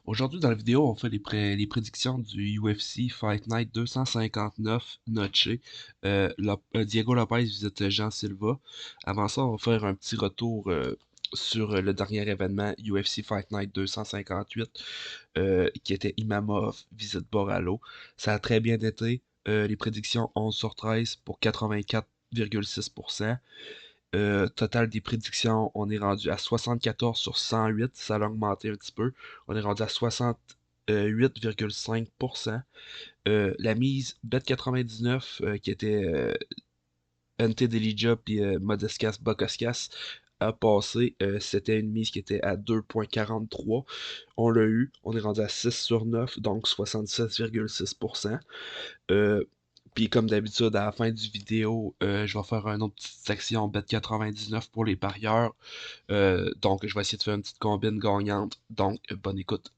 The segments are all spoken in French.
Aujourd'hui, dans la vidéo, on fait les prédictions du UFC Fight Night 259 Noche. Diego Lopez visite Jean Silva. Avant ça, on va faire un petit retour sur le dernier événement UFC Fight Night 258 qui était Imamov visite Boralo. Ça a très bien été. Les prédictions 11 sur 13 pour 84,6%. Total des prédictions, on est rendu à 74 sur 108. Ça a augmenté un petit peu. On est rendu à 68,5%. La mise Bet99, qui était Ante Delija puis Modescas Bokoskas, a passé. C'était une mise qui était à 2,43. On l'a eu. On est rendu à 6 sur 9, donc 67,6%. Euh, Puis comme d'habitude, à la fin du vidéo, je vais faire une autre petite section Bet99 pour les parieurs. Donc je vais essayer de faire une petite combine gagnante. Donc bonne écoute.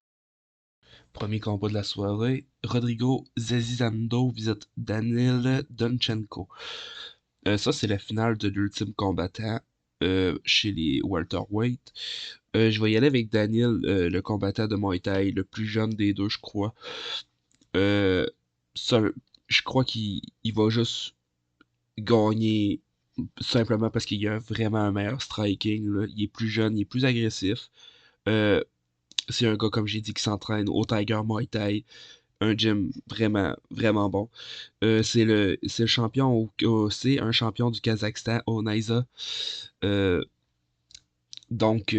Premier combat de la soirée, Rodrigo Zezizando visite Daniil Donchenko. Ça, c'est la finale de l'ultime combattant chez les welterweight. Je vais y aller avec Daniel, le combattant de Muay Thai, le plus jeune des deux, je crois. Euh, ça, je crois qu'il va juste gagner simplement parce qu'il a vraiment un meilleur striking, là. Il est plus jeune, il est plus agressif. Euh, c'est un gars, comme j'ai dit, qui s'entraîne au Tiger Muay Thai, un gym vraiment, vraiment bon. C'est le champion c'est un champion du Kazakhstan au Naisa. Euh, donc,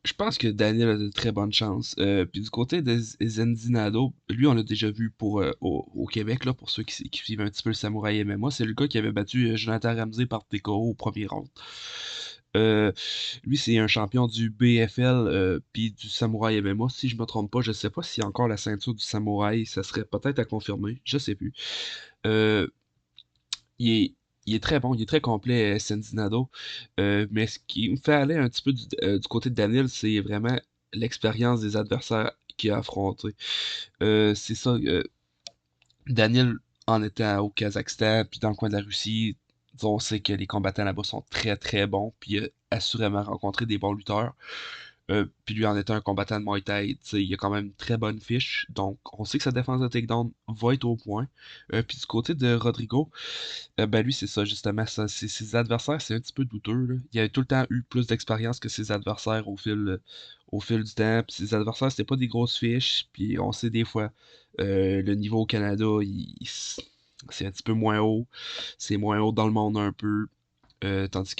je pense que Daniel a de très bonnes chances. Puis du côté de Zendinado, lui, on l'a déjà vu au Québec, là, pour ceux qui suivent un petit peu le Samouraï MMA. C'est le gars qui avait battu Jonathan Ramsey par TKO au premier round. Euh, Lui, c'est un champion du BFL puis du Samouraï MMA. Si je me trompe pas, je sais pas s'il y a encore la ceinture du Samouraï. Ça serait peut-être à confirmer. Je sais plus. Euh, il est, il est très bon, il est très complet, Sendinado. Mais ce qui me fait aller un petit peu du côté de Daniel, c'est vraiment l'expérience des adversaires qu'il a affrontés. C'est ça, Daniel en était au Kazakhstan, puis dans le coin de la Russie, on sait que les combattants là-bas sont très très bons, puis il a assurément rencontré des bons lutteurs. Puis lui en étant un combattant de Muay Thai, tu sais, il a quand même une très bonne fiche, donc on sait que sa défense de takedown va être au point. Puis du côté de Rodrigo, ben lui, c'est ça, justement. Ses adversaires, c'est un petit peu douteux, là. Il a tout le temps eu plus d'expérience que ses adversaires au fil du temps. Puis ses adversaires, c'était pas des grosses fiches. Puis on sait des fois, le niveau au Canada, c'est un petit peu moins haut. C'est moins haut dans le monde un peu. Tandis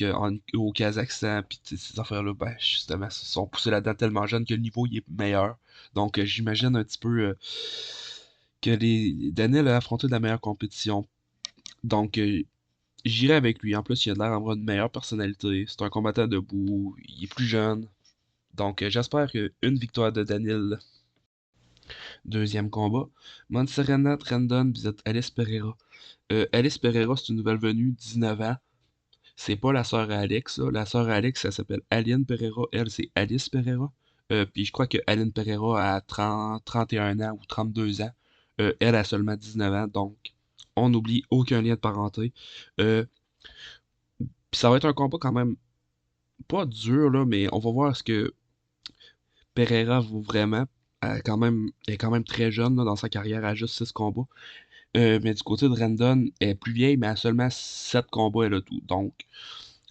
au Kazakhstan, puis ces affaires-là, ben, justement, se sont poussés là-dedans tellement jeunes que le niveau il est meilleur. Donc, j'imagine un petit peu que Daniel a affronté de la meilleure compétition. Donc, j'irai avec lui. En plus, il a l'air d'avoir une meilleure personnalité. C'est un combattant debout. Il est plus jeune. Donc, j'espère qu'une victoire de Daniel. Deuxième combat. Montserrat Rendon visite Alice Pereira. Alice Pereira, c'est une nouvelle venue, 19 ans. C'est pas la sœur à Alex, ça. La sœur à Alex, elle s'appelle Aline Pereira. Elle, c'est Alice Pereira. Puis je crois que Aline Pereira a 30, 31 ans ou 32 ans. Elle a seulement 19 ans. Donc, on n'oublie aucun lien de parenté. Euh, Puis ça va être un combat quand même pas dur, là, mais on va voir ce que Pereira vaut vraiment. Elle est quand même très jeune là, dans sa carrière, à juste 6 combats. Mais du côté de Rendon, elle est plus vieille, mais elle a seulement 7 combats, elle a tout. Donc,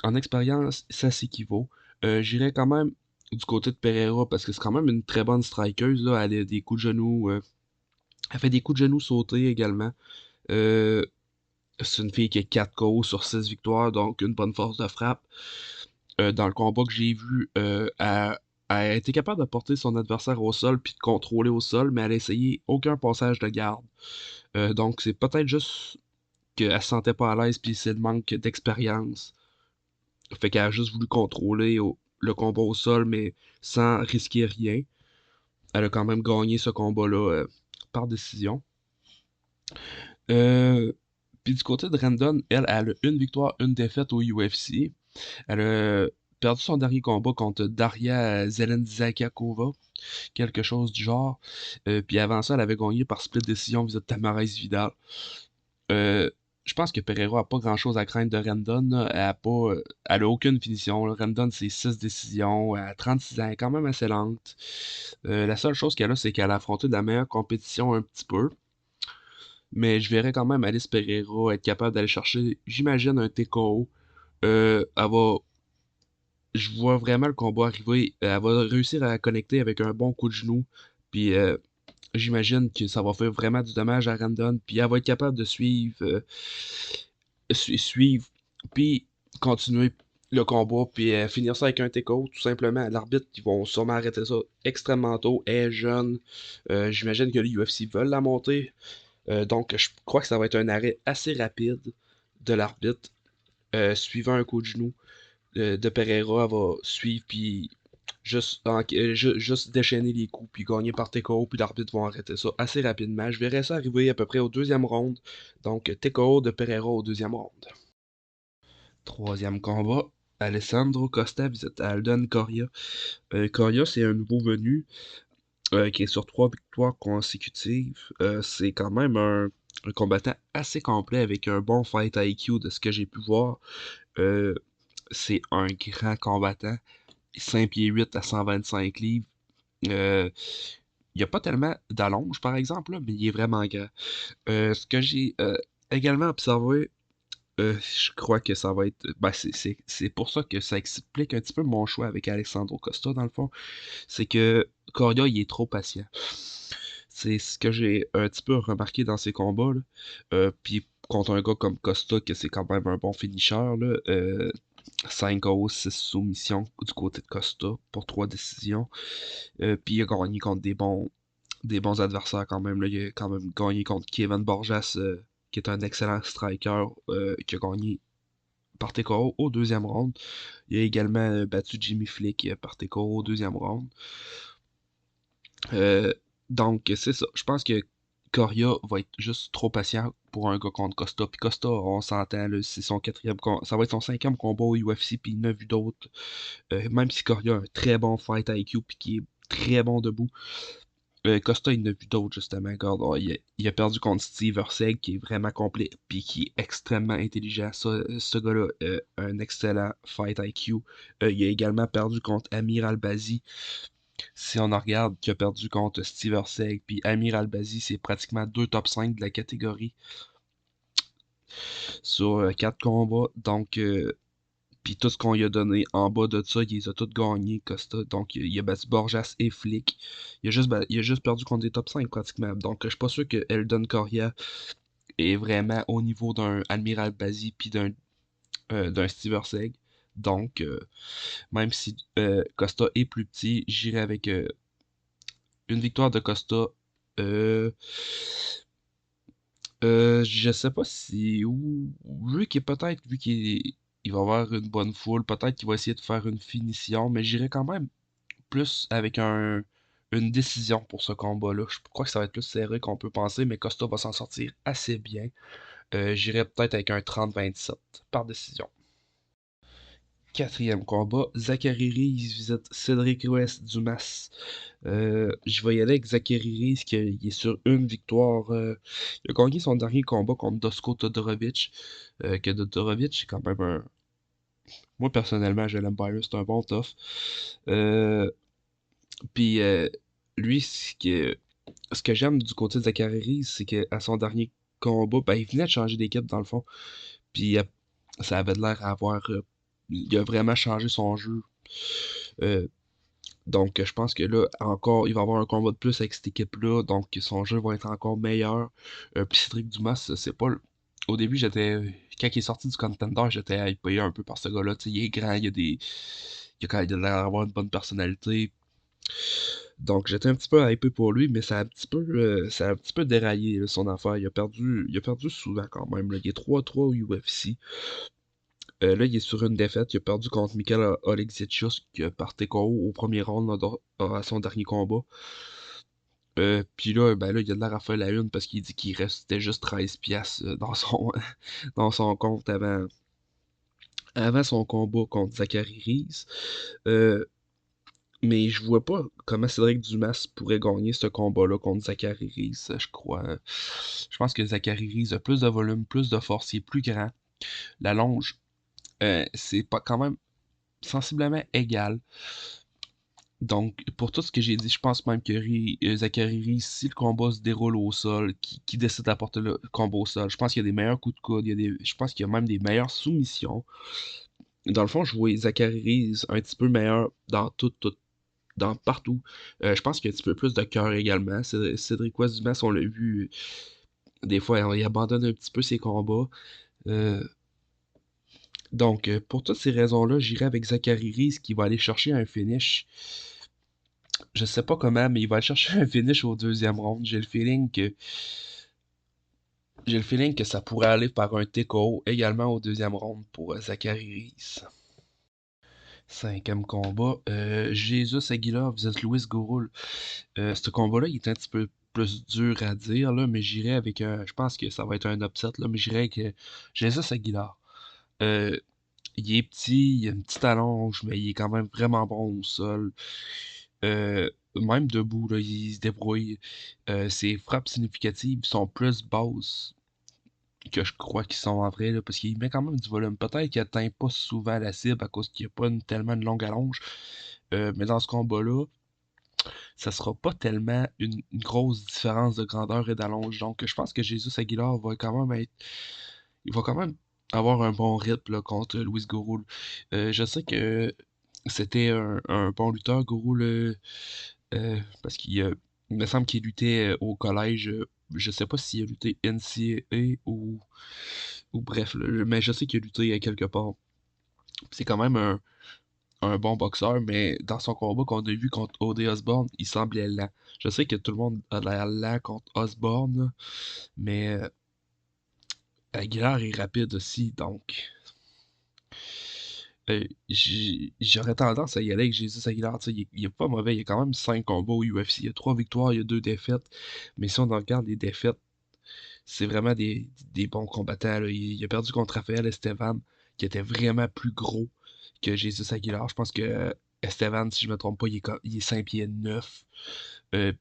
en expérience, ça s'équivaut. J'irais quand même du côté de Pereira parce que c'est quand même une très bonne strikeuse, là. Elle a des coups de genoux. Elle fait des coups de genoux sautés également. Euh, c'est une fille qui a 4 KO sur 6 victoires, donc une bonne force de frappe. Dans le combat que j'ai vu, elle a été capable de porter son adversaire au sol puis de contrôler au sol, mais elle a essayé aucun passage de garde. Donc c'est peut-être juste qu'elle se sentait pas à l'aise puis c'est le manque d'expérience. Fait qu'elle a juste voulu contrôler le combat au sol, mais sans risquer rien. Elle a quand même gagné ce combat-là par décision. Euh, Puis du côté de Randon, elle a une victoire, une défaite au UFC. Elle a perdu son dernier combat contre Daria Zelendzakakova, quelque chose du genre. Puis avant ça, elle avait gagné par split décision vis-à-vis de Tamares Vidal. Euh, je pense que Pereira a pas grand-chose à craindre de Rendon, là. Elle a aucune finition, là. Rendon, c'est 6 décisions à 36 ans, elle est quand même assez lente. La seule chose qu'elle a, c'est qu'elle a affronté de la meilleure compétition un petit peu. Mais je verrais quand même Alice Pereira être capable d'aller chercher, j'imagine, un TKO. Elle va Je vois vraiment le combat arriver. Elle va réussir à connecter avec un bon coup de genou. Puis j'imagine que ça va faire vraiment du dommage à Randon. Puis elle va être capable de suivre, puis continuer le combat, puis finir ça avec un TKO, tout simplement. L'arbitre, ils vont sûrement arrêter ça extrêmement tôt. Elle est jeune. J'imagine que l'UFC veulent la monter. Donc, je crois que ça va être un arrêt assez rapide de l'arbitre, suivant un coup de genou de Pereira. Elle va suivre, puis juste déchaîner les coups, puis gagner par TKO, puis l'arbitre va arrêter ça assez rapidement. Je verrai ça arriver à peu près au deuxième round. Donc, TKO de Pereira au deuxième round. Troisième combat, Alessandro Costa visite Alden Correa. Correa, c'est un nouveau venu qui est sur 3 victoires consécutives. C'est quand même un combattant assez complet avec un bon fight IQ de ce que j'ai pu voir. Euh, c'est un grand combattant. 5 pieds 8 à 125 livres. Euh, il n'y a pas tellement d'allonge, par exemple, là, mais il est vraiment grand. Ce que j'ai également observé, je crois que ça va être. Ben, c'est pour ça que ça explique un petit peu mon choix avec Alexandro Costa, dans le fond. C'est que Correa, il est trop patient. C'est ce que j'ai un petit peu remarqué dans ses combats, là. Puis contre un gars comme Costa, que c'est quand même un bon finisher, là, 5 KO, 6 soumissions du côté de Costa pour 3 décisions. Puis il a gagné contre des bons adversaires quand même, là. Il a quand même gagné contre Kevin Borjas, qui est un excellent striker, qui a gagné par TKO au deuxième round. Il a également battu Jimmy Flick par TKO au deuxième round. Euh, donc, c'est ça. Je pense que Coria va être juste trop patient pour un gars contre Costa. Puis Costa, on s'entend, là, c'est son ça va être son 5e combat au UFC, puis il n'a vu d'autres. Même si Coria a un très bon fight IQ, puis qui est très bon debout. Costa, il n'a vu d'autres, justement. Regarde, il a perdu contre Steve Erceg, qui est vraiment complet, puis qui est extrêmement intelligent. Ça, ce gars-là, un excellent fight IQ. Il a également perdu contre Amir Albazi. Si on en regarde, qui a perdu contre Steve Erceg, puis Amir Albazi, c'est pratiquement 2 top 5 de la catégorie sur 4 combats. Donc, puis tout ce qu'on lui a donné en bas de ça, il les a tous gagnés, Costa. Donc, il a battu Borjas et Flick. Il a juste perdu contre des top 5 pratiquement. Donc, je suis pas sûr que Eldon Correa est vraiment au niveau d'un Admiral Bazi puis d'un Steve Erceg. Donc, même si Costa est plus petit, j'irai avec une victoire de Costa. Euh, je sais pas si. Vu qu'il va avoir une bonne foule, peut-être qu'il va essayer de faire une finition, mais j'irai quand même plus avec une décision pour ce combat-là. Je crois que ça va être plus serré qu'on peut penser, mais Costa va s'en sortir assez bien. J'irai peut-être avec un 30-27 par décision. Quatrième combat, Zachary Reese visite Cédric West Dumas. Je vais y aller avec Zachary Reese, qui il est sur une victoire. Il a gagné son dernier combat contre Dosko Todorovic. Que Todorovic, c'est quand même un. Moi, personnellement, je l'aime bien, c'est un bon tough. Euh, Puis lui, ce que j'aime du côté de Zachary Reese, c'est qu'à son dernier combat, ben, il venait de changer d'équipe dans le fond. Puis ça avait l'air à avoir. Il a vraiment changé son jeu. Euh, donc je pense que là, encore, il va avoir un combat de plus avec cette équipe-là. Donc son jeu va être encore meilleur. Puis Cédric Dumas, c'est pas. Au début, quand il est sorti du contender, j'étais hypé un peu par ce gars-là. Tu sais, il est grand, il a l'air d'avoir une bonne personnalité. Donc j'étais un petit peu hypé pour lui, mais ça a un petit peu déraillé là, son affaire. Il a perdu souvent quand même, là. Il est 3-3 au UFC. Là, il est sur une défaite. Il a perdu contre Michael Oleksiejczuk par TKO au premier round à son dernier combat. Puis là, ben là, il a de l'air à faire la une parce qu'il dit qu'il restait juste 13 piastres dans son, dans son compte avant son combat contre Zachary Reese. Euh, Mais je vois pas comment Cédric Dumas pourrait gagner ce combat-là contre Zachary Reese, je crois. Je pense que Zachary Reese a plus de volume, plus de force, il est plus grand. La longe, c'est pas quand même sensiblement égal. Donc, pour tout ce que j'ai dit, je pense même que Zachary Reese, si le combat se déroule au sol, qui décide d'apporter le combat au sol, je pense qu'il y a des meilleurs coups de coude, je pense qu'il y a même des meilleures soumissions. Dans le fond, je vois Zachary Reese un petit peu meilleur dans dans partout. Je pense qu'il y a un petit peu plus de cœur également. Cédric Dumas, on l'a vu, des fois, il abandonne un petit peu ses combats. Euh, donc, pour toutes ces raisons-là, j'irai avec Zachary Reese qui va aller chercher un finish. Je sais pas comment, mais il va aller chercher un finish au deuxième round. J'ai le feeling que ça pourrait aller par un TKO également au deuxième round pour Zachary Reese. Cinquième combat, Jesus Aguilar vs Luis Gurul. Ce combat-là, il est un petit peu plus dur à dire, là, mais j'irai avec un. Je pense que ça va être un upset, là, mais j'irai avec Jesus Aguilar. Euh, il est petit, il a une petite allonge, mais il est quand même vraiment bon au sol. Même debout, là, il se débrouille. Ses frappes significatives sont plus basses que je crois qu'ils sont en vrai, là, parce qu'il met quand même du volume. Peut-être qu'il atteint pas souvent la cible à cause qu'il n'y a pas tellement de longue allonge. Mais dans ce combat-là, ça sera pas tellement une grosse différence de grandeur et d'allonge. Donc, je pense que Jesus Aguilar va quand même être. Il va quand même avoir un bon rythme là, contre Luis Gurul. Je sais que c'était un bon lutteur, Gurul, parce il me semble qu'il luttait au collège. Je sais pas s'il a lutté NCAA ou bref, là, mais je sais qu'il a lutté à quelque part. C'est quand même un bon boxeur, mais dans son combat qu'on a vu contre O.D. Osborne, il semblait lent. Je sais que tout le monde a l'air lent contre Osborne, là, mais Aguilar est rapide aussi, donc j'aurais tendance à y aller avec Jesus Aguilar. Tu sais, il est pas mauvais, il y a quand même 5 combats au UFC, il y a 3 victoires, il y a 2 défaites, mais si on en regarde les défaites, c'est vraiment des bons combattants, là. Il a perdu contre Rafael Estevan, qui était vraiment plus gros que Jesus Aguilar. Je pense que Estevan, si je me trompe pas, il est 5 pieds 9.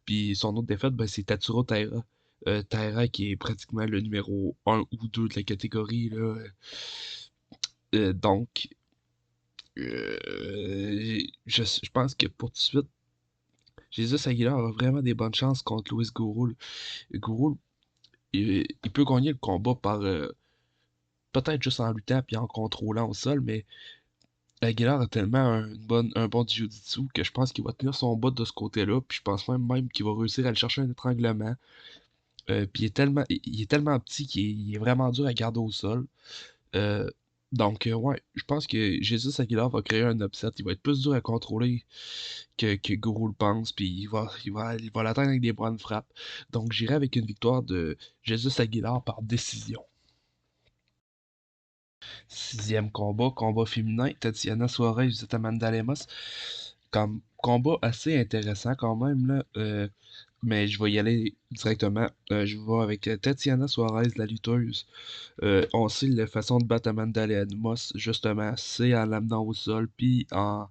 Puis son autre défaite, ben, c'est Tatsuro Taira. Taira qui est pratiquement le numéro un ou 2 de la catégorie, là. Donc, je pense que pour tout de suite, Jesus Aguilar a vraiment des bonnes chances contre Luis Gurul. Gurul, il peut gagner le combat par peut-être juste en luttant puis en contrôlant au sol, mais Aguilar a tellement un bon jiu-jitsu que je pense qu'il va tenir son bout de ce côté-là, puis je pense même qu'il va réussir à aller chercher un étranglement. Puis il est tellement petit qu'il est vraiment dur à garder au sol. Euh, donc, ouais, je pense que Jesus Aguilar va créer un upset. Il va être plus dur à contrôler que Guru le pense, puis il va l'atteindre avec des bonnes frappes. Donc, j'irai avec une victoire de Jesus Aguilar par décision. Sixième combat, combat féminin, Tatiana Suarez visite Amanda Lemos. Comme combat assez intéressant quand même, là. Mais je vais y aller directement. Je vais avec Tatiana Suarez, la lutteuse. On sait la façon de battre Amanda Lemos, justement, c'est en l'amenant au sol, puis en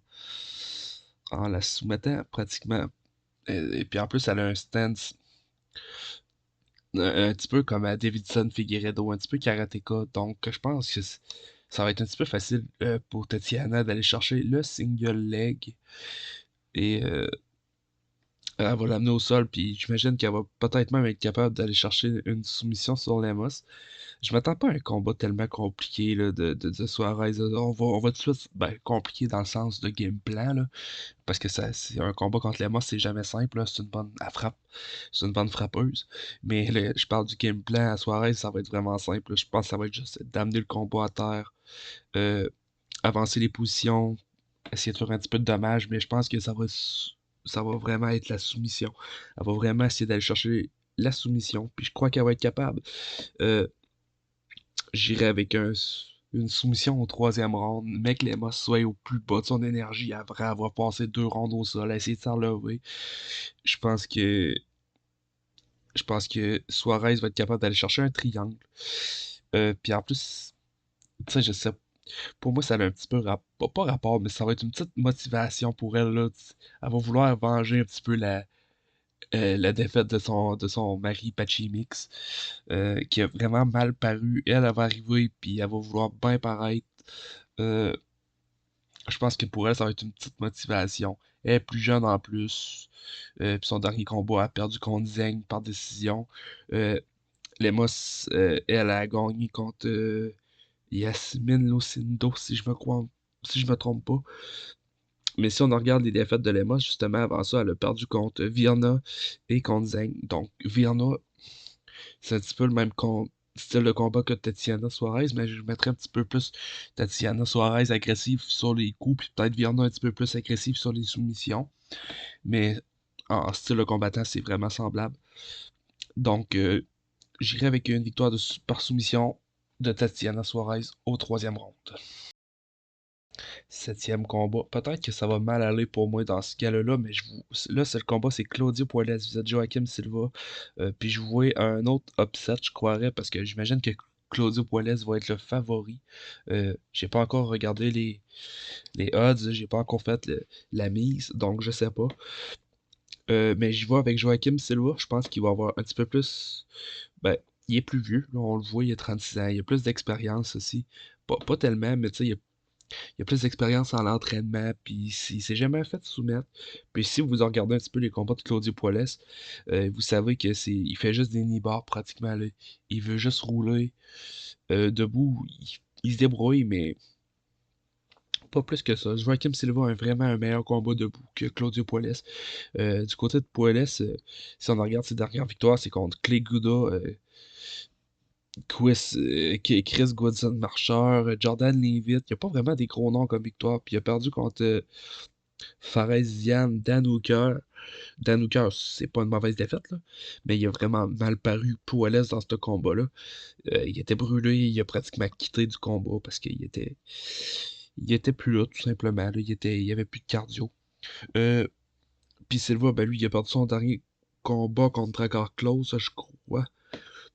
la soumettant pratiquement. Et puis en plus, elle a un stance un petit peu comme à Davidson Figueiredo, un petit peu karatéka. Donc, je pense que ça va être un petit peu facile pour Tatiana d'aller chercher le single leg. Et elle va l'amener au sol, puis j'imagine qu'elle va peut-être même être capable d'aller chercher une soumission sur Lemos. Je m'attends pas à un combat tellement compliqué là, de Suarez, là. On va tout de suite, ben, compliqué dans le sens de game plan, là, parce que c'est un combat contre Lemos, c'est jamais simple, là. C'est une bonne à frappe, c'est une bonne frappeuse. Mais je parle du game plan à Suarez, ça va être vraiment simple, là. Je pense que ça va être juste d'amener le combat à terre, euh, avancer les positions, essayer de faire un petit peu de dommages, mais je pense que ça va vraiment être la soumission. Elle va vraiment essayer d'aller chercher la soumission, puis je crois qu'elle va être capable. Euh, J'irai avec une soumission au troisième round. Mec, Lemos soit au plus bas de son énergie après avoir passé 2 rounds au sol, essayer de s'en relever. Je pense que je pense que Suarez va être capable d'aller chercher un triangle. Puis en plus, tu sais, je sais. Pour moi, ça a un petit peu pas rapport, mais ça va être une petite motivation pour elle, là. Elle va vouloir venger un petit peu la défaite de son mari Pachimix, qui a vraiment mal paru. Elle va arriver, puis elle va vouloir bien paraître. Euh, je pense que pour elle, ça va être une petite motivation. Elle est plus jeune en plus. Puis son dernier combat, elle a perdu contre Zeng par décision. Euh, Lemos, elle a gagné contre Yasmine Locindo, si je me trompe pas. Mais si on regarde les défaites de Lemos, justement, avant ça, elle a perdu contre Virna et contre Zeng. Donc, Virna, c'est un petit peu le même style de combat que Tatiana Suarez, mais je mettrais un petit peu plus Tatiana Suarez agressive sur les coups, puis peut-être Virna un petit peu plus agressive sur les soumissions. Mais en style de combattant, c'est vraiment semblable. Donc, j'irai avec une victoire par soumission de Tatiana Suarez au troisième round. Septième combat. Peut-être que ça va mal aller pour moi dans ce cas-là, mais là, c'est le combat, c'est Claudio Puelles vis Joaquim Silva. Puis je vois un autre upset, je croirais, parce que j'imagine que Claudio Puelles va être le favori. J'ai pas encore regardé les odds, j'ai pas encore fait la mise, donc je sais pas. Mais j'y vais avec Joaquim Silva, je pense qu'il va avoir un petit peu plus. Ben, il est plus vieux, là, on le voit, il a 36 ans, il a plus d'expérience aussi. Pas tellement, mais tu sais, il a plus d'expérience en l'entraînement, puis il s'est jamais fait soumettre. Puis si vous regardez un petit peu les combats de Claudio Puelles, vous savez que il fait juste des nibards pratiquement là. Il veut juste rouler debout. Il se débrouille, mais pas plus que ça. Joaquim Silva a vraiment un meilleur combat debout que Claudio Puelles. Du côté de Puelles, si on regarde ses dernières victoires, c'est contre Clay Guda, Chris Goodson Marcheur, Jordan Leavitt. Il n'y a pas vraiment des gros noms comme victoire. Puis il a perdu contre Faresian Dan Hooker. Dan Hooker, c'est pas une mauvaise défaite, là, mais il a vraiment mal paru Puelles dans ce combat-là. Il était brûlé, il a pratiquement quitté du combat parce qu'il était plus là, tout simplement. Là. Il avait plus de cardio. Euh, Puis Silva, ben lui, il a perdu son dernier combat contre Drakkar Close, je crois.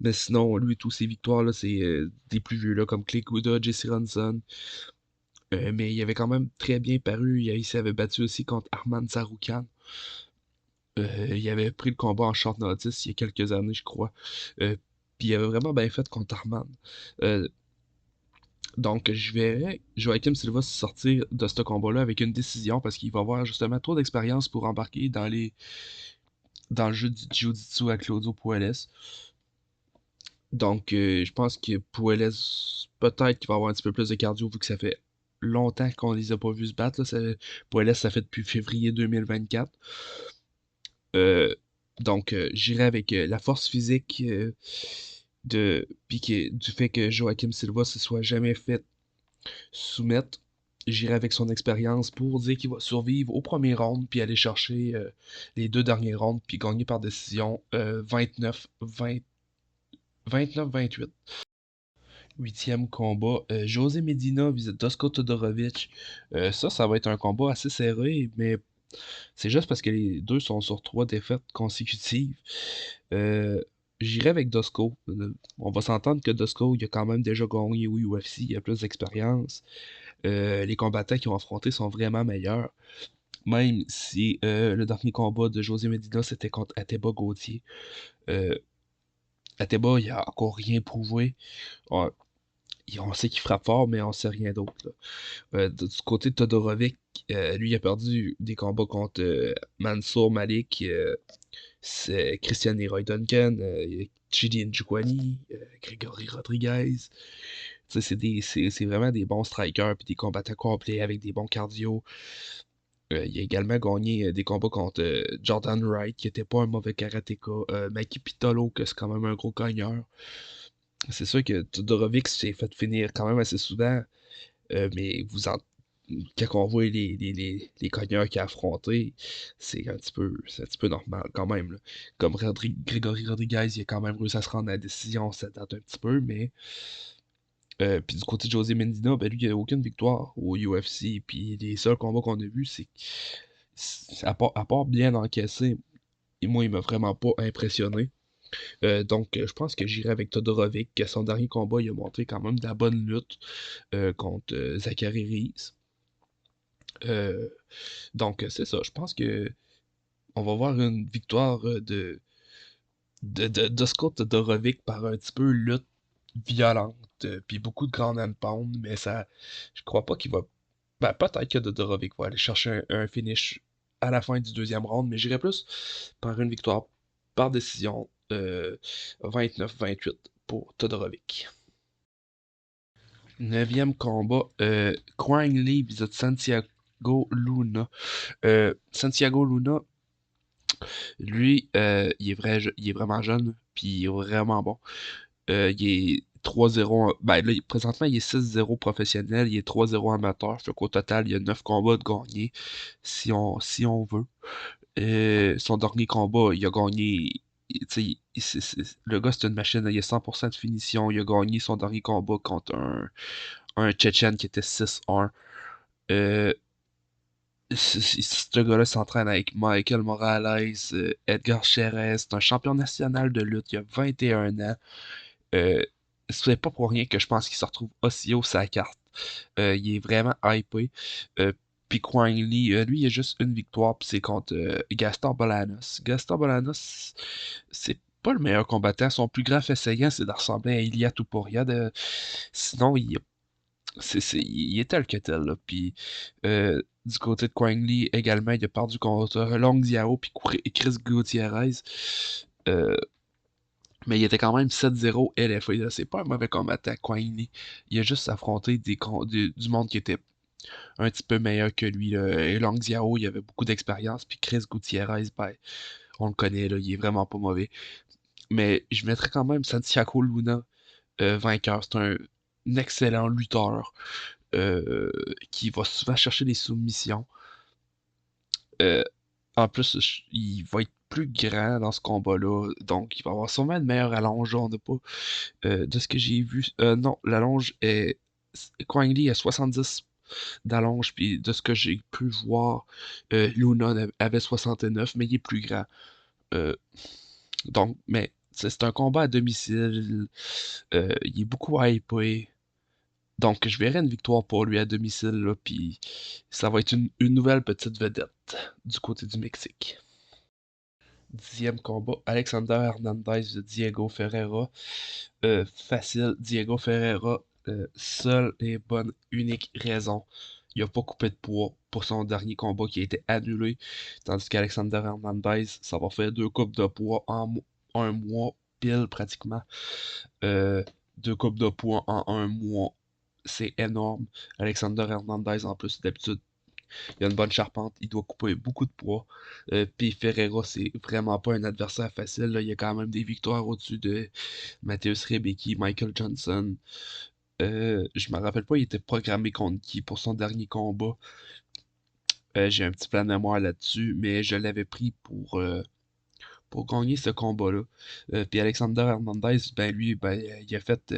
Mais sinon, lui, tous ses victoires, là, c'est des plus vieux, là, comme Clay Guda, Jesse Ronson. Mais il avait quand même très bien paru. Il s'avait battu aussi contre Arman Saroukan. Il avait pris le combat en short notice il y a quelques années, je crois. Puis il avait vraiment bien fait contre Arman. Euh, donc, je verrais Joachim Silva sortir de ce combat-là avec une décision parce qu'il va avoir justement trop d'expérience pour embarquer dans le jeu du Jiu-Jitsu à Claudio Puelles. Donc, je pense que Puelles, peut-être qu'il va avoir un petit peu plus de cardio vu que ça fait longtemps qu'on les a pas vus se battre. Là. Puelles, ça fait depuis février 2024. Euh, donc, j'irai avec la force physique du fait que Joachim Silva se soit jamais fait soumettre. J'irai avec son expérience pour dire qu'il va survivre au premier round puis aller chercher les deux derniers rounds puis gagner par décision 29-28. Huitième combat, José Medina visite Dusko Todorovic. Ça va être un combat assez serré, mais c'est juste parce que les deux sont sur trois défaites consécutives. Euh, J'irai avec Dusko. On va s'entendre que Dusko, il a quand même déjà gagné au UFC, il a plus d'expérience. Les combattants qui ont affronté sont vraiment meilleurs. Même si le dernier combat de José Medina, c'était contre Ateba Gauthier. Euh, Ateba, il a encore rien prouvé. On, on sait qu'il frappe fort, mais on sait rien d'autre. Là. Du côté de Todorovic, lui, il a perdu des combats contre Mansour Malik, c'est Christian Leroy Duncan, Chidi Njokuani, Grégory Rodriguez. Tu sais, c'est vraiment des bons strikers puis des combattants complets avec des bons cardio. Il a également gagné des combats contre Jordan Wright, qui était pas un mauvais karatéka. Maki Pitolo, que c'est quand même un gros cogneur. C'est sûr que Todorovic s'est fait finir quand même assez souvent, mais quand on voit les cogneurs qu'il a affrontés, c'est un petit peu normal quand même. Là. Comme Grégory Rodriguez, il a quand même réussi à se rendre à la décision, ça date un petit peu, mais puis du côté de José Mendina, ben lui, il a aucune victoire au UFC. Puis les seuls combats qu'on a vus, à part bien encaissé, et moi, il m'a vraiment pas impressionné. Donc, je pense que j'irai avec Todorovic. Son dernier combat, il a montré quand même de la bonne lutte contre Zachary Reeves. Euh, donc, c'est ça. Je pense que on va voir une victoire de Scott Todorovic par un petit peu lutte violente, puis beaucoup de grand and pound, mais ça, je crois pas qu'il va. Ben, peut-être que Todorovic va aller chercher un finish à la fin du deuxième round, mais j'irais plus par une victoire par décision 29-28 pour Todorovic. Neuvième combat, Quang Lee visite Santiago Luna. Santiago Luna, lui, il est vraiment jeune, puis il est vraiment bon. Il est 3-0. Ben là, présentement, il est 6-0 professionnel, il est 3-0 amateur. Fait qu'au total, il y a 9 combats de gagnés, si on veut. Son dernier combat, il a gagné. Tu sais, le gars, c'est une machine, il a 100% de finition. Il a gagné son dernier combat contre un Tchétchène qui était 6-1. Euh, Ce gars-là s'entraîne avec Michael Morales, Edgar Chéret. C'est un champion national de lutte. Il a 21 ans. Euh, c'est pas pour rien que je pense qu'il se retrouve aussi haut sa carte. Il est vraiment hypé. Euh, Puis Quang Lee, lui, il a juste une victoire, puis c'est contre Gaston Bolanos. Gaston Bolanos, c'est pas le meilleur combattant. Son plus grand fait saillant, c'est de ressembler à Ilia Topuria. Sinon, il est tel que tel, là. Puis du côté de Quang Lee, également, il a perdu contre Long Xiao puis Chris Gutierrez. Euh, mais il était quand même 7-0 LFA. Là. C'est pas un mauvais combattant, Quang Lee. Il a juste affronté du monde qui était un petit peu meilleur que lui. Là. Et Long Xiao, il avait beaucoup d'expérience. Puis Chris Gutierrez, ben, on le connaît, là, il est vraiment pas mauvais. Mais je mettrais quand même Santiago Luna vainqueur. C'est un excellent lutteur euh, qui va souvent chercher des soumissions. Euh, En plus, il va être plus grand dans ce combat-là, donc il va avoir sûrement une meilleure allonge. On n'a pas, de ce que j'ai vu, non, l'allonge est. Quang Lee a 70 d'allonge, puis de ce que j'ai pu voir, Luna avait 69, mais il est plus grand. Euh, donc, mais c'est un combat à domicile. Il est beaucoup hypé. Donc, je verrai une victoire pour lui à domicile, là, puis ça va être une nouvelle petite vedette du côté du Mexique. Dixième combat, Alexander Hernandez de Diego Ferreira. Facile, Diego Ferreira, seule et bonne, unique raison. Il n'a pas coupé de poids pour son dernier combat qui a été annulé. Tandis qu'Alexander Hernandez, ça va faire deux coupes de poids en un mois, pile pratiquement. Euh, Deux coupes de poids en un mois. C'est énorme. Alexander Hernandez, en plus, d'habitude, il a une bonne charpente, il doit couper beaucoup de poids. Puis Ferreira, c'est vraiment pas un adversaire facile. Là. Il y a quand même des victoires au-dessus de Mateusz Rebecki, Michael Johnson. Je me rappelle pas, il était programmé contre qui pour son dernier combat. J'ai un petit plan de mémoire là-dessus, mais je l'avais pris pour gagner ce combat-là. Puis Alexander Hernandez, ben lui, ben, il a fait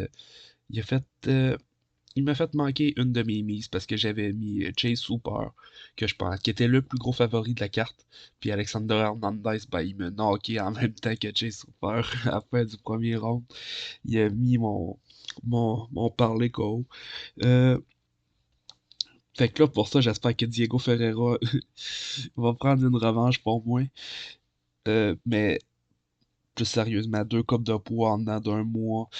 il m'a fait manquer une de mes mises parce que j'avais mis Chase Hooper, que je pense, qui était le plus gros favori de la carte. Puis Alexander Hernandez, ben, il me knocké en même temps que Chase Hooper à la fin du premier round. Il a mis mon parler KO. Euh, Fait que là, pour ça, j'espère que Diego Ferreira va prendre une revanche pour moi. Mais plus sérieusement, deux copes de poids en dedans d'un mois,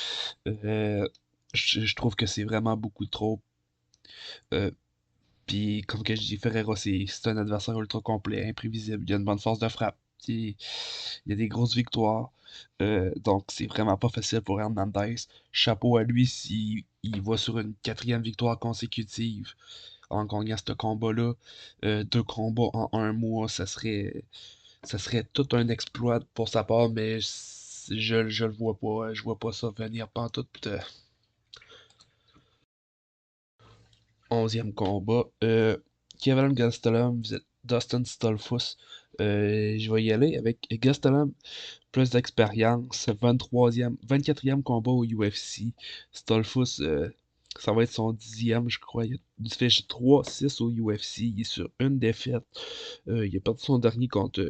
euh, je trouve que c'est vraiment beaucoup trop. Euh, Puis, comme que je dis, Ferreira, c'est un adversaire ultra complet, imprévisible. Il a une bonne force de frappe. Il y a des grosses victoires. Donc, c'est vraiment pas facile pour Hernandez. Chapeau à lui s'il il va sur une quatrième victoire consécutive en gagnant ce combat-là. Deux combats en un mois, ça serait tout un exploit pour sa part, mais je le vois pas. Je vois pas ça venir pantoute. 11e combat. Kevin Gastelum, vous êtes Dustin Stolfus. Je vais y aller avec Gastelum, plus d'expérience. 24e combat au UFC. Stolfus, ça va être son 10e, je crois. Il fait 3-6 au UFC. Il est sur une défaite. Il a perdu son dernier contre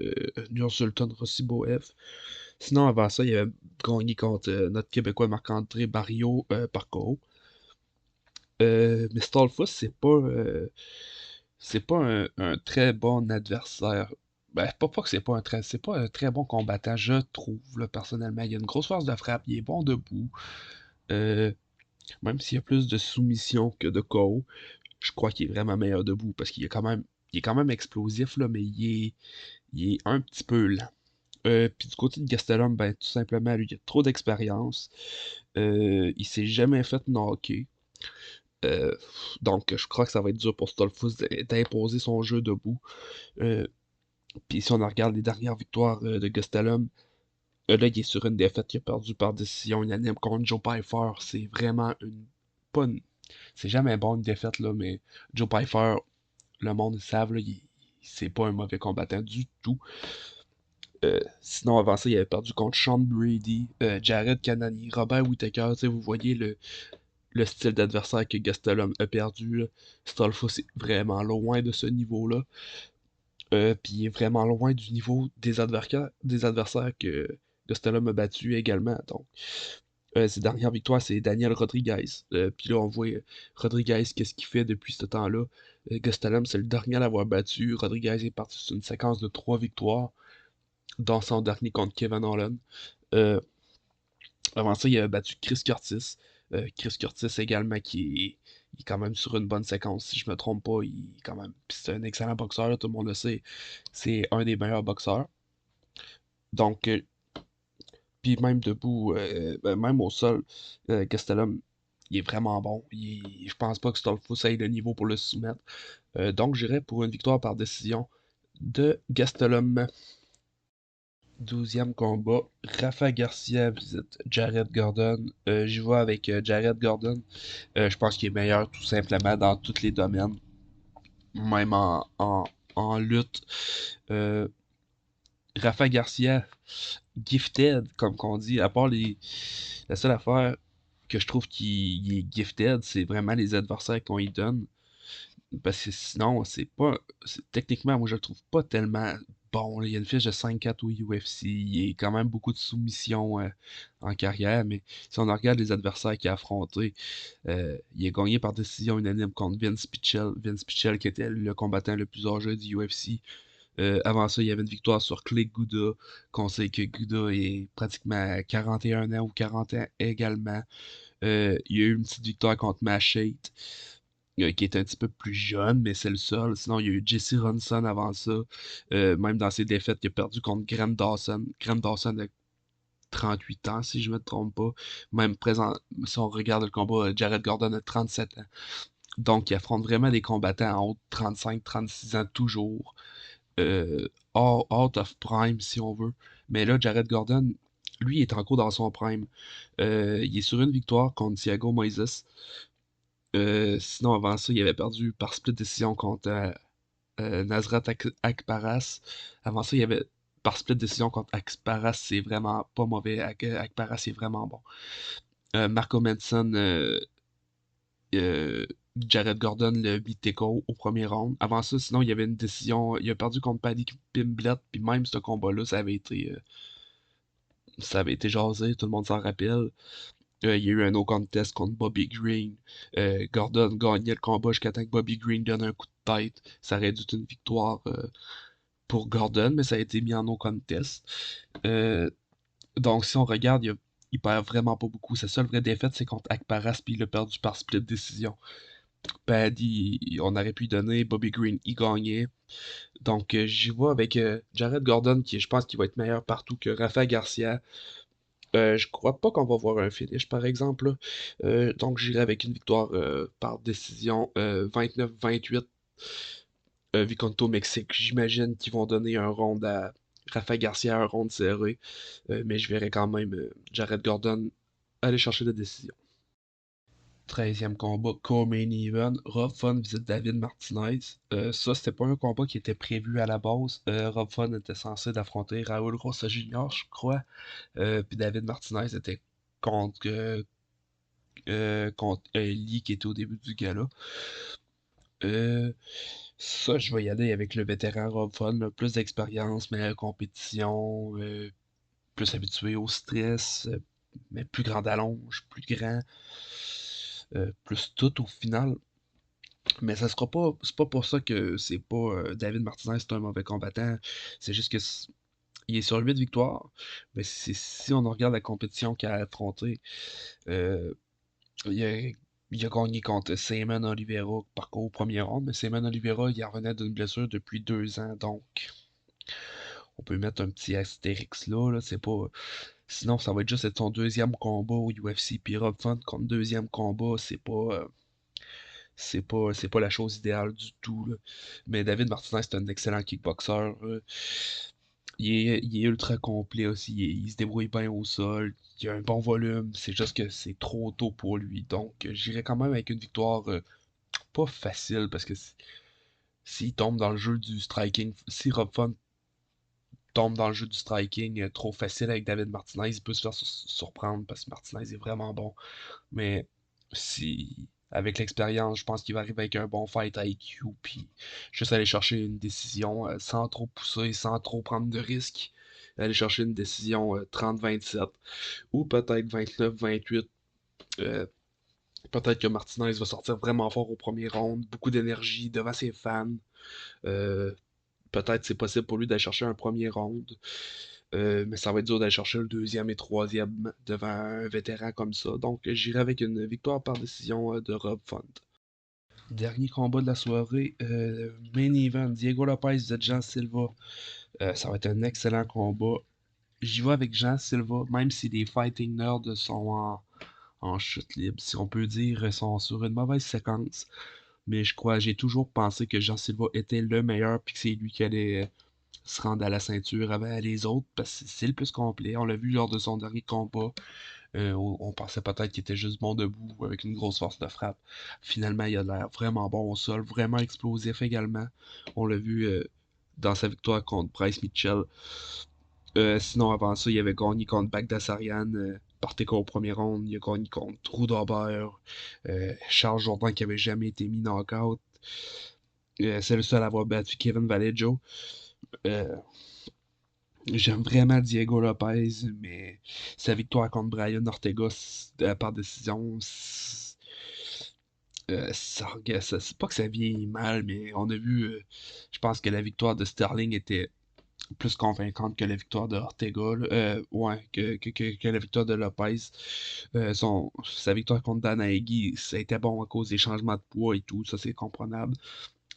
Nursultan Rossiboev. Sinon, avant ça, il avait gagné contre notre Québécois Marc-André Barrio par KO. Mais Stallfuss, c'est pas un très bon adversaire. Ben, pas que c'est pas un très bon combattant, je trouve, là, personnellement. Il a une grosse force de frappe, il est bon debout. Euh, Même s'il y a plus de soumission que de KO, je crois qu'il est vraiment meilleur debout parce il est quand même explosif, là, mais il est un petit peu lent. Puis du côté de Gastelum, ben, tout simplement, lui, il a trop d'expérience. Il s'est jamais fait knocker. Euh, donc, je crois que ça va être dur pour Stolfus d'imposer son jeu debout. Euh, Puis si on regarde les dernières victoires de Gastelum, là, il est sur une défaite qu'il a perdu par décision unanime contre Joe Pyfer. C'est vraiment pas une- C'est jamais bon une défaite, là, mais Joe Pyfer, le monde le savent, là, c'est pas un mauvais combattant du tout. Sinon, avant ça, il avait perdu contre Sean Brady, Jared Cannonier, Robert Whittaker. Tu sais, vous voyez le style d'adversaire que Gastelum a perdu. Là. Stolfus est vraiment loin de ce niveau-là. Puis il est vraiment loin du niveau des adversaires que Gastelum a battu également. Donc, ses dernières victoires, c'est Daniel Rodriguez. Puis là, on voit Rodriguez, qu'est-ce qu'il fait depuis ce temps-là. Gastelum, c'est le dernier à l'avoir battu. Rodriguez est parti sur une séquence de 3 victoires, dans son dernier contre Kevin Holland. Euh, Avant ça, il a battu Chris Curtis. Chris Curtis également, il est quand même sur une bonne séquence, si je me trompe pas. Quand même, puis c'est un excellent boxeur, là, tout le monde le sait. C'est un des meilleurs boxeurs. Donc, puis même debout, ben, même au sol, Gastelum, il est vraiment bon. Je pense pas que Stolfus ait le niveau pour le soumettre. Donc, j'irais pour une victoire par décision de Gastelum. 12e combat, Rafa Garcia visite Jared Gordon. J'y vais avec Jared Gordon. Je pense qu'il est meilleur tout simplement dans tous les domaines, même en lutte. Euh, Rafa Garcia, gifted, comme qu'on dit, à part la seule affaire que je trouve qu'il est gifted, c'est vraiment les adversaires qu'on lui donne. Parce que sinon, techniquement, moi, je le trouve pas tellement bon. Là. Il y a une fiche de 5-4 au UFC. Il y a quand même beaucoup de soumissions en carrière. Mais si on regarde les adversaires qu'il a affrontés, il a gagné par décision unanime contre Vince Pichel. Vince Pichel, qui était le combattant le plus âgé du UFC. Avant ça, il y avait une victoire sur Clay Guda. Qu'on sait que Guda est pratiquement à 41 ans ou 40 ans également. Il y a eu une petite victoire contre Machete, qui est un petit peu plus jeune, mais c'est le seul. Sinon, il y a eu Jesse Ronson avant ça. Même dans ses défaites, il a perdu contre Graham Dawson. Graham Dawson a 38 ans, si je me trompe pas. Même présent, si on regarde le combat, Jared Gordon a 37 ans. Donc, il affronte vraiment des combattants en haut de 35-36 ans toujours. Euh, Out of prime, si on veut. Mais là, Jared Gordon, lui, il est encore dans son prime. Il est sur une victoire contre Thiago Moises. Sinon, avant ça, il avait perdu par split décision contre Nasrat Akparas. Avant ça, il y avait par split décision contre Akparas. C'est vraiment pas mauvais. Akparas est vraiment bon. Marco Manson, euh, Jared Gordon le beat TKO au premier round. Avant ça, sinon, il y avait une décision. Il a perdu contre Paddy Pimblett. Puis même ce combat-là, ça avait été jasé. Tout le monde s'en rappelle. Il y a eu un no contest contre Bobby Green. Gordon gagnait le combat jusqu'à temps que Bobby Green donne un coup de tête. Ça aurait dû être une victoire pour Gordon, mais ça a été mis en no contest. Euh, donc, si on regarde, il perd vraiment pas beaucoup. Sa seule vraie défaite, c'est contre Akparas, puis il a perdu par split décision. Paddy, on aurait pu lui donner. Bobby Green, il gagnait. Donc, j'y vais avec Jared Gordon, qui je pense qu'il va être meilleur partout que Rafa Garcia. Je crois pas qu'on va voir un finish, par exemple. Là. Donc, j'irai avec une victoire par décision 29-28 Viconto Mexique. J'imagine qu'ils vont donner un round à Rafa Garcia, un round serré. Mais je verrai quand même Jared Gordon aller chercher la décision. 13e combat, co-main event. Rob Fun visite David Martinez. Ça, c'était pas un combat qui était prévu à la base. Rob Fun était censé affronter Raúl Rosa Jr., je crois. Puis David Martinez était contre Lee qui était au début du gala. Euh, Ça, je vais y aller avec le vétéran Rob Fun, là, plus d'expérience, meilleure compétition. plus habitué au stress, mais plus grande allonge, plus grand, plus tout au final. Mais ça sera pas, c'est pas pour ça que c'est pas David Martinez, c'est un mauvais combattant. C'est juste que il est sur 8 victoires. Mais si on regarde la compétition qu'il a affrontée, euh, il a, il a gagné contre Simon Oliveira par contre au premier round, mais Simon Oliveira, il en revenait d'une blessure depuis 2 ans, donc on peut mettre un petit astérix là, c'est pas. Sinon, ça va être juste son deuxième combat au UFC, puis Rob Font contre deuxième combat, c'est pas la chose idéale du tout, là. Mais David Martinez, c'est un excellent kickboxer. Il est ultra complet aussi. Il se débrouille bien au sol. Il a un bon volume. C'est juste que c'est trop tôt pour lui. Donc, j'irai quand même avec une victoire pas facile parce que s'il tombe dans le jeu du striking, si Rob Font tombe dans le jeu du striking trop facile avec David Martinez, il peut se faire surprendre parce que Martinez est vraiment bon. Mais si avec l'expérience, je pense qu'il va arriver avec un bon fight IQ, puis juste aller chercher une décision sans trop pousser, sans trop prendre de risques. Aller chercher une décision 30-27 ou peut-être 29-28. Euh, Peut-être que Martinez va sortir vraiment fort au premier round, beaucoup d'énergie devant ses fans. Euh, Peut-être c'est possible pour lui d'aller chercher un premier round. Mais ça va être dur d'aller chercher le deuxième et troisième devant un vétéran comme ça. Donc j'irai avec une victoire par décision de Rob Font. Dernier combat de la soirée, main event, Diego Lopez de Jean Silva. Ça va être un excellent combat. J'y vais avec Jean Silva, même si les fighting nerds sont en chute libre, si on peut dire, sont sur une mauvaise séquence. Mais j'ai toujours pensé que Jean Silva était le meilleur, puis que c'est lui qui allait se rendre à la ceinture avant les autres, parce que c'est le plus complet. On l'a vu lors de son dernier combat. On pensait peut-être qu'il était juste bon debout, avec une grosse force de frappe. Finalement, il a l'air vraiment bon au sol, vraiment explosif également. On l'a vu dans sa victoire contre Bryce Mitchell. Sinon, avant ça, il avait gagné contre Bagdasaryan par TKO au premier round. Il a gagné contre Drew Dober, Charles Jourdain qui avait jamais été mis knockout. C'est le seul à avoir battu Kevin Vallejo. Euh, J'aime vraiment Diego Lopez, mais sa victoire contre Brian Ortega par décision, c'est pas que ça vieillit mal, mais on a vu, je pense que la victoire de Sterling était plus convaincante que la victoire de Ortega, là. Ouais, que la victoire de Lopez. Sa victoire contre Dan Hagee, ça a été bon à cause des changements de poids et tout, ça c'est comprenable.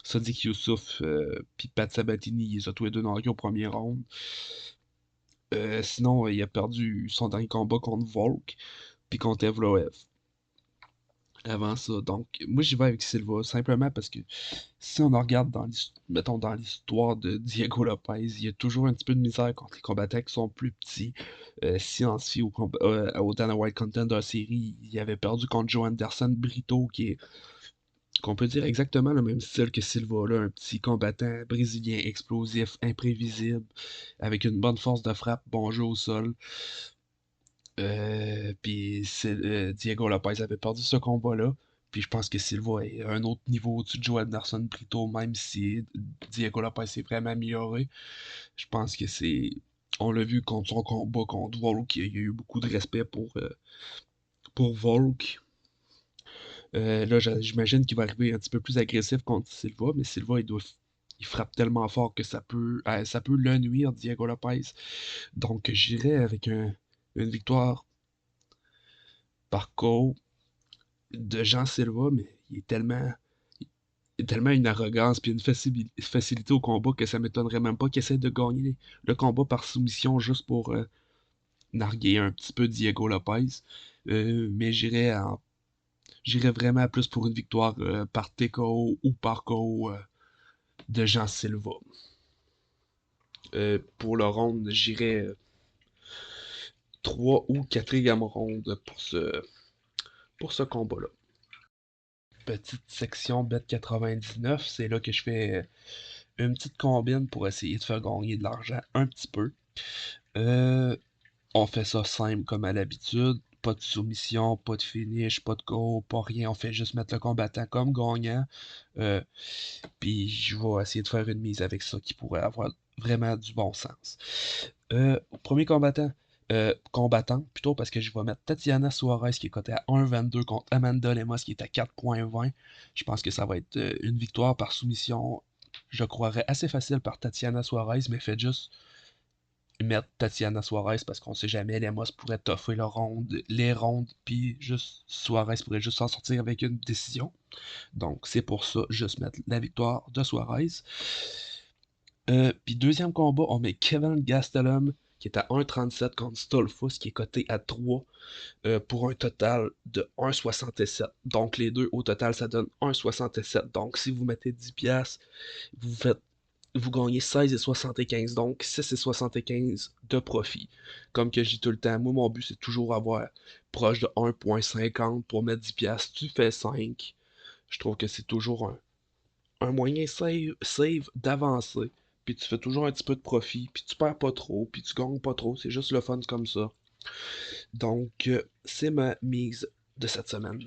Sodiq Youssouf puis Pat Sabatini, ils ont tous les deux knockés au premier round. Sinon, il a perdu son dernier combat contre Volk, puis contre Evloev avant ça. Donc, moi, j'y vais avec Silva, simplement parce que si on en regarde mettons, dans l'histoire de Diego Lopez, il y a toujours un petit peu de misère contre les combattants qui sont plus petits. Si on se fie au Dana White Contender Series, il avait perdu contre Joe Anderson Brito, qu'on peut dire exactement le même style que Silva, là, un petit combattant brésilien explosif, imprévisible, avec une bonne force de frappe, bon jeu au sol. Puis Diego Lopez avait perdu ce combat-là. Puis je pense que Silva est à un autre niveau au-dessus de Joe Anderson Brito, même si Diego Lopez s'est vraiment amélioré. Je pense que c'est. On l'a vu contre son combat contre Volk, il y a eu beaucoup de respect pour Volk. Là, j'imagine qu'il va arriver un petit peu plus agressif contre Silva, mais Silva, il frappe tellement fort que ça peut le nuire, Diego Lopez. Donc, j'irai avec une victoire par KO de Jean Silva, mais il a tellement une arrogance puis une facilité au combat que ça m'étonnerait même pas qu'il essaie de gagner le combat par soumission juste pour narguer un petit peu Diego Lopez. Mais j'irais vraiment plus pour une victoire par TKO ou par KO de Jean Silva. Pour le round, j'irais 3 ou 4e round pour ce combat-là. Petite section bet 99, c'est là que je fais une petite combine pour essayer de faire gagner de l'argent un petit peu. Euh, on fait ça simple comme à l'habitude. Pas de soumission, pas de finish, pas de KO, pas rien. On fait juste mettre le combattant comme gagnant. Euh, Puis je vais essayer de faire une mise avec ça qui pourrait avoir vraiment du bon sens. Premier combattant, combattant, plutôt parce que je vais mettre Tatiana Suarez qui est cotée à 1,22 contre Amanda Lemos qui est à 4,20. Je pense que ça va être une victoire par soumission, je croirais assez facile par Tatiana Suarez, mais faites juste mettre Tatiana Suarez parce qu'on sait jamais, Lemos pourrait toffer les rondes, puis juste Suarez pourrait juste s'en sortir avec une décision. Donc c'est pour ça, juste mettre la victoire de Suarez. Puis deuxième combat, on met Kevin Gastelum qui est à 1,37 contre Stolfus qui est coté à 3 pour un total de 1,67. Donc les deux au total ça donne 1,67. Donc si vous mettez 10$, vous faites vous gagnez 16,75. Donc 6,75 de profit. Comme que je dis tout le temps, moi mon but c'est toujours avoir proche de 1,50 pour mettre 10$. Tu fais 5. Je trouve que c'est toujours un moyen save d'avancer. Puis tu fais toujours un petit peu de profit, puis tu perds pas trop, puis tu gagnes pas trop. C'est juste le fun comme ça. Donc, c'est ma mise de cette semaine.